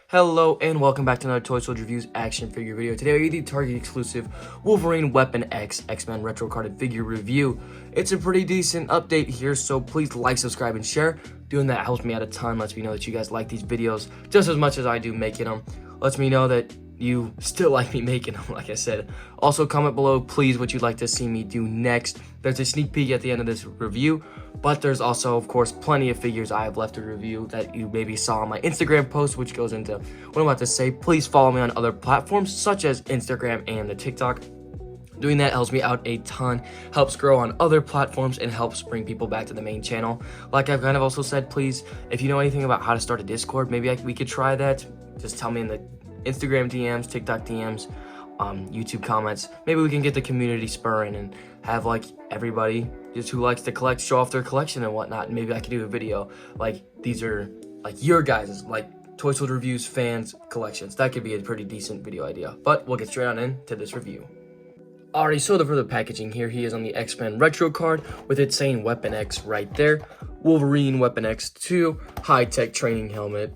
Hello and welcome back to another Toy Soldier Reviews action figure video. Today we have the Target exclusive Wolverine Weapon X X-Men retro carded figure review. It's a pretty decent update here, so please like, subscribe, and share. Doing that helps me out a ton, lets me know that you guys like these videos just as much as I do making them. Lets me know that you still like me making them, like I said. Also, comment below, please, what you'd like to see me do next. There's a sneak peek at the end of this review, but there's also, of course, plenty of figures I have left to review that you maybe saw on my Instagram post, which goes into what I'm about to say. Please follow me on other platforms, such as Instagram and the TikTok. Doing that helps me out a ton, helps grow on other platforms, and helps bring people back to the main channel. Like I've kind of also said, please, if you know anything about how to start a Discord, maybe we could try that. Just tell me in the Instagram DMs, TikTok DMs, YouTube comments. Maybe we can get the community spurring and have like everybody just who likes to collect show off their collection and whatnot. Maybe I could do a video like these are like your guys' like Toy Soldier Reviews fans collections. That could be a pretty decent video idea. But we'll get straight on into this review. Alrighty, so for the packaging here, he is on the X-Men retro card with it saying Weapon X right there. Wolverine Weapon X2, high-tech training helmet.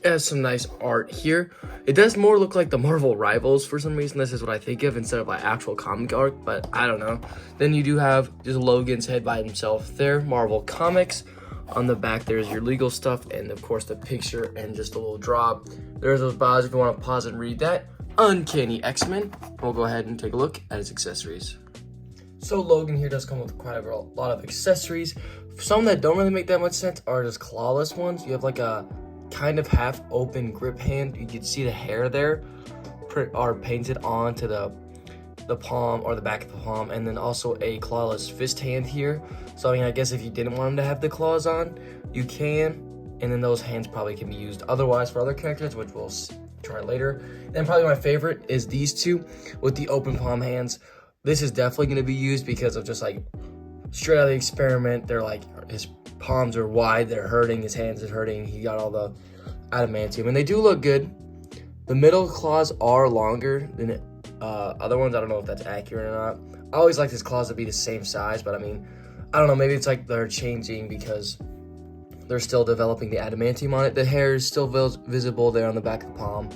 It has some nice art here. It does more look like the Marvel Rivals for some reason. This is what I think of instead of like actual comic art, but I don't know. Then you do have just Logan's head by himself there. Marvel Comics. On the back, there's your legal stuff and of course the picture and just a little drop. There's those bows if you want to pause and read that. Uncanny X-Men. We'll go ahead and take a look at his accessories. So Logan here does come with quite a lot of accessories. Some that don't really make that much sense are just clawless ones. You have like a kind of half open grip hand. You can see the hair there are painted onto the palm or the back of the palm, and then also a clawless fist hand here. So I mean, I guess if you didn't want him to have the claws on, you can, and then those hands probably can be used otherwise for other characters, which we'll try later. And probably my favorite is these two with the open palm hands. This is definitely going to be used because of just like straight out of the experiment. They're like, his palms are wide, they're hurting, his hands are hurting, he got all the adamantium, and they do look good. The middle claws are longer than other ones. I don't know if that's accurate or not. I always like his claws to be the same size, but I mean, I don't know, maybe it's like they're changing because they're still developing the adamantium on it. The hair is still visible there on the back of the palm,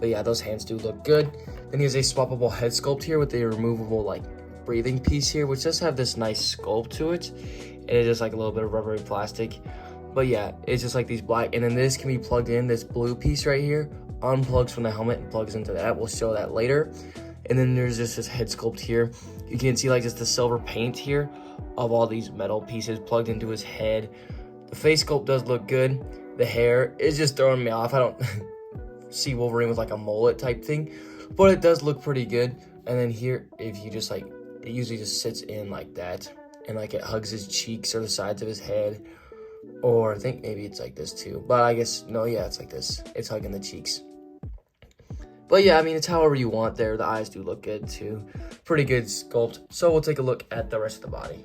but yeah, those hands do look good. Then he has a swappable head sculpt here with a removable like breathing piece here, which does have this nice sculpt to it, and it's just like a little bit of rubbery plastic. But yeah, it's just like these black, and then this can be plugged in. This blue piece right here unplugs from the helmet and plugs into that. We'll show that later. And then there's just this head sculpt here. You can see like just the silver paint here of all these metal pieces plugged into his head. The face sculpt does look good. The hair is just throwing me off. I don't see Wolverine with like a mullet type thing, but it does look pretty good. And then here, if you just like, it usually just sits in like that, and like it hugs his cheeks or the sides of his head. Or I think maybe it's like this too, but I guess, no, yeah, it's like this. It's hugging the cheeks. But yeah, I mean, it's however you want there. The eyes do look good too. Pretty good sculpt. So we'll take a look at the rest of the body.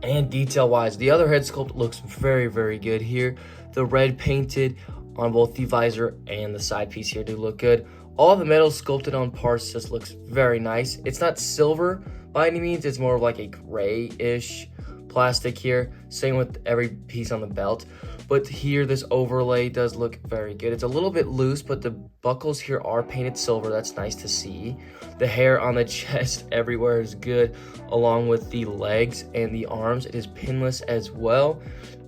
And detail-wise, the other head sculpt looks very, very good here. The red painted on both the visor and the side piece here do look good. All the metal sculpted on parts just looks very nice. It's not silver by any means. It's more of like a gray-ish plastic here. Same with every piece on the belt. But here, this overlay does look very good. It's a little bit loose, but the buckles here are painted silver. That's nice to see. The hair on the chest everywhere is good, along with the legs and the arms. It is pinless as well.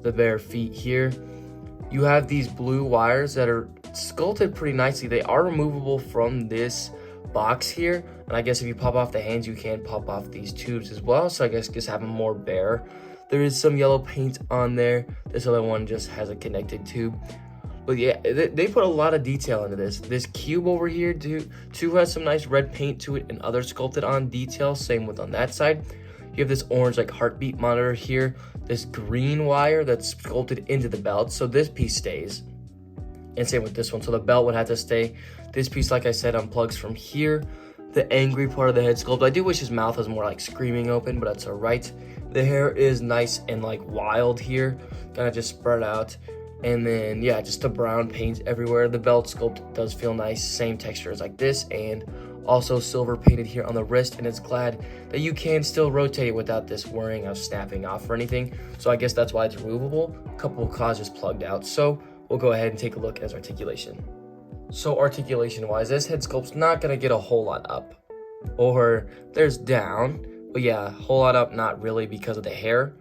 The bare feet here. You have these blue wires that are sculpted pretty nicely. They are removable from this box here, and I guess if you pop off the hands, you can pop off these tubes as well. So I guess just have them more bare. There is some yellow paint on there. This other one just has a connected tube. But yeah, they put a lot of detail into this. This cube over here too has some nice red paint to it and other sculpted on details. Same with on that side. You have this orange like heartbeat monitor here. This green wire that's sculpted into the belt. So this piece stays. And same with this one. So the belt would have to stay. This piece, like I said, unplugs from here. The angry part of the head sculpt. I do wish his mouth was more like screaming open, but that's all right. The hair is nice and like wild here, kind of just spread out. And then yeah, just the brown paint everywhere. The belt sculpt does feel nice, same texture as like this, and also silver painted here on the wrist. And it's glad that you can still rotate it without this worrying of snapping off or anything. So I guess that's why it's removable. A couple of claws just plugged out. So we'll go ahead and take a look at his articulation. So articulation wise, this head sculpt's not gonna get a whole lot up. Or there's down, but yeah, a whole lot up, not really because of the hair.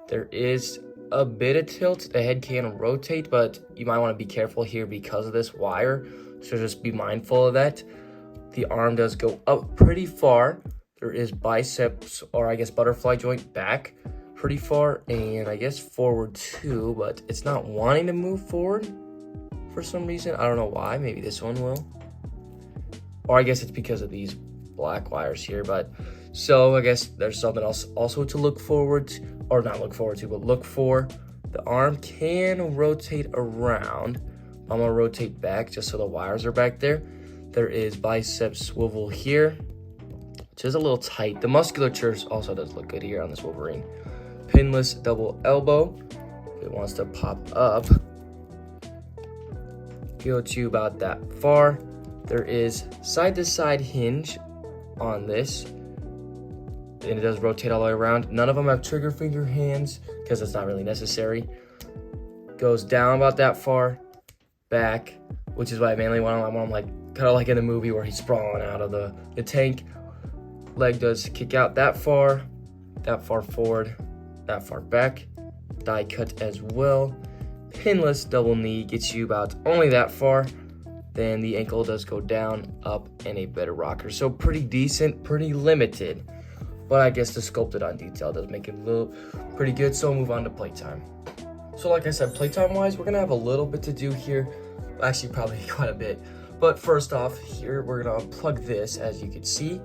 There is a bit of tilt. The head can rotate, but you might want to be careful here because of this wire. So just be mindful of that. The arm does go up pretty far. There is biceps, or I guess butterfly joint back pretty far, and I guess forward too, but it's not wanting to move forward for some reason. I don't know why. Maybe this one will. Or I guess it's because of these black wires here, but so I guess there's something else also to look forward to, or not look forward to, but look for. The arm can rotate around. I'm gonna rotate back just so the wires are back there. There is bicep swivel here, which is a little tight. The musculature also does look good here on this Wolverine. Pinless double elbow. If it wants to pop up, go to about that far. There is side to side hinge on this, and it does rotate all the way around. None of them have trigger finger hands because it's not really necessary. Goes down about that far, back, which is why I mainly want them like kind of like in the movie where he's sprawling out of the tank. Leg does kick out that far forward, that far back. Die cut as well. Pinless double knee gets you about only that far. Then the ankle does go down, up, and a better rocker. So pretty decent, pretty limited. But I guess the sculpted on detail does make it a little pretty good. So we'll move on to playtime. So like I said, playtime wise, we're gonna have a little bit to do here. Actually, probably quite a bit. But first off, here we're gonna unplug this, as you can see.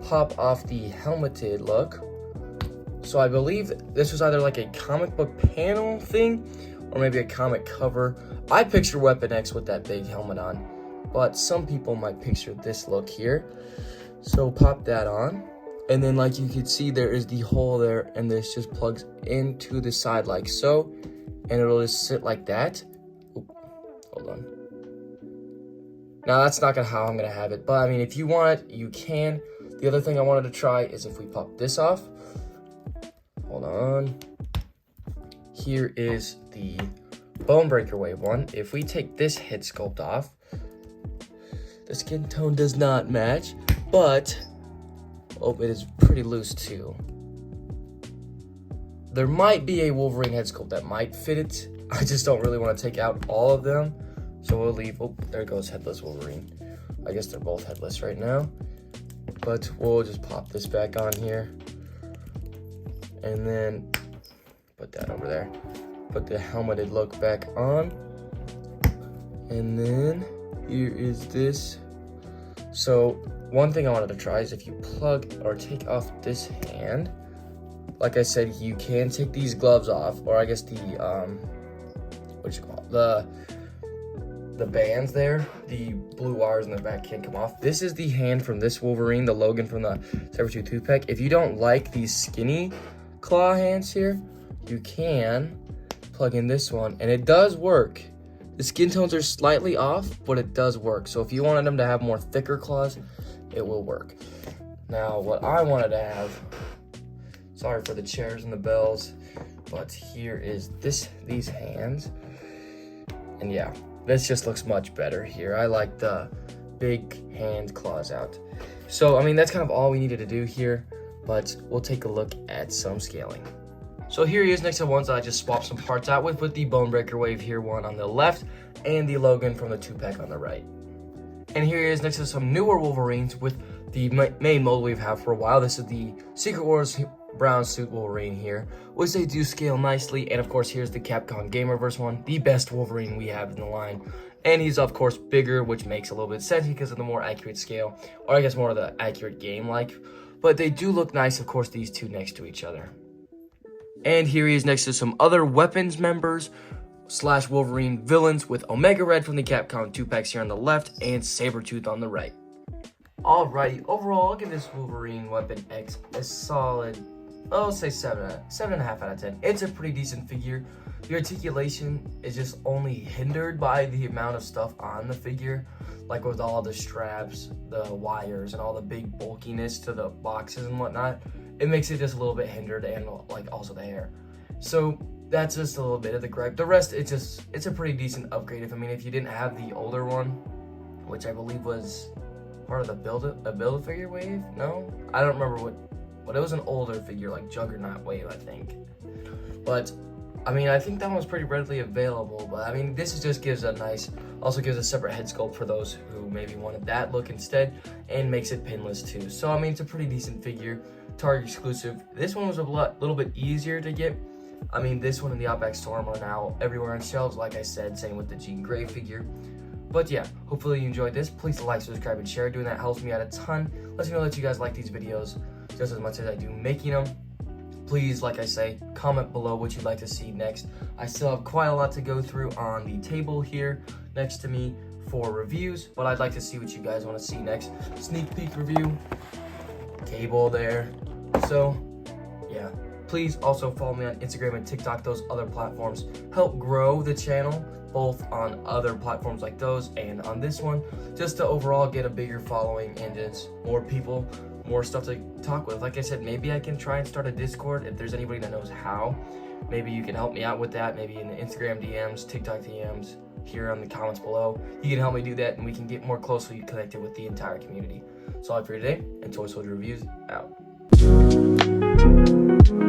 Pop off the helmeted look. So I believe this was either like a comic book panel thing, or maybe a comic cover. I picture Weapon X with that big helmet on, but some people might picture this look here. So pop that on, and then like you can see, there is the hole there, and this just plugs into the side like so, and it'll just sit like that. Oop, hold on. Now that's not how I'm gonna have it, but I mean, if you want it, you can. The other thing I wanted to try is if we pop this off. Hold on. Here is the Bone Breaker Wave one. If we take this head sculpt off, the skin tone does not match, but oh, it is pretty loose too. There might be a Wolverine head sculpt that might fit it. I just don't really want to take out all of them, so we'll leave. Oh, there goes headless Wolverine. I guess they're both headless right now, but we'll just pop this back on here, and then put that over there. Put the helmeted look back on, and then here is this. So one thing I wanted to try is if you plug or take off this hand, like I said, you can take these gloves off, or I guess the what you call it? The bands there, the blue wires in the back can't come off. This is the hand from this Wolverine, the Logan from the Sabertooth Toothpick. If you don't like these skinny claw hands here, you can plug in this one, and it does work. The skin tones are slightly off, but it does work. So if you wanted them to have more thicker claws, it will work. Now, what I wanted to have, sorry for the chairs and the bells, but here is these hands. And yeah, this just looks much better here. I like the big hand claws out. So, I mean, that's kind of all we needed to do here, but we'll take a look at some scaling. So here he is next to ones that I just swapped some parts out with the Bone Breaker Wave here one on the left, and the Logan from the 2-pack on the right. And here he is next to some newer Wolverines with the main mold we've had for a while. This is the Secret Wars brown suit Wolverine here, which they do scale nicely. And of course, here's the Capcom Gamerverse one, the best Wolverine we have in the line. And he's of course bigger, which makes a little bit of sense because of the more accurate scale, or I guess more of the accurate game like. But they do look nice, of course, these two next to each other. And here he is next to some other Weapons members / Wolverine villains with Omega Red from the Capcom 2-packs here on the left and Sabretooth on the right. Alrighty, overall, I'll give this Wolverine Weapon X a solid, I'll say 7.5 out of 10. It's a pretty decent figure. The articulation is just only hindered by the amount of stuff on the figure, like with all the straps, the wires, and all the big bulkiness to the boxes and whatnot. It makes it just a little bit hindered, and like also the hair. So that's just a little bit of the gripe. The rest, it's a pretty decent upgrade. If you didn't have the older one, which I believe was part of the Build-A-Figure wave. No, I don't remember what it was, an older figure like Juggernaut wave, I think. But I think that one was pretty readily available. But this just gives also gives a separate head sculpt for those who maybe wanted that look instead, and makes it pinless too. So it's a pretty decent figure, Target exclusive. This one was a little bit easier to get. This one and the Outback Storm are now everywhere on shelves, like I said, same with the Jean Grey figure. But yeah, hopefully you enjoyed this. Please like, subscribe, and share. Doing that helps me out a ton. Lets me know that you guys like these videos just as much as I do making them. Please, like I say, comment below what you'd like to see next. I still have quite a lot to go through on the table here next to me for reviews, but I'd like to see what you guys want to see next. Sneak peek review, Cable there. So yeah, please also follow me on Instagram and TikTok. Those other platforms help grow the channel, both on other platforms like those and on this one, just to overall get a bigger following and just more people, more stuff to talk with. Like I said, maybe I can try and start a Discord if there's anybody that knows how. Maybe you can help me out with that, maybe in the Instagram DMs, TikTok DMs, here on the comments below. You can help me do that, and we can get more closely connected with the entire community. That's all I have for you today, and Toy Soldier Reviews out.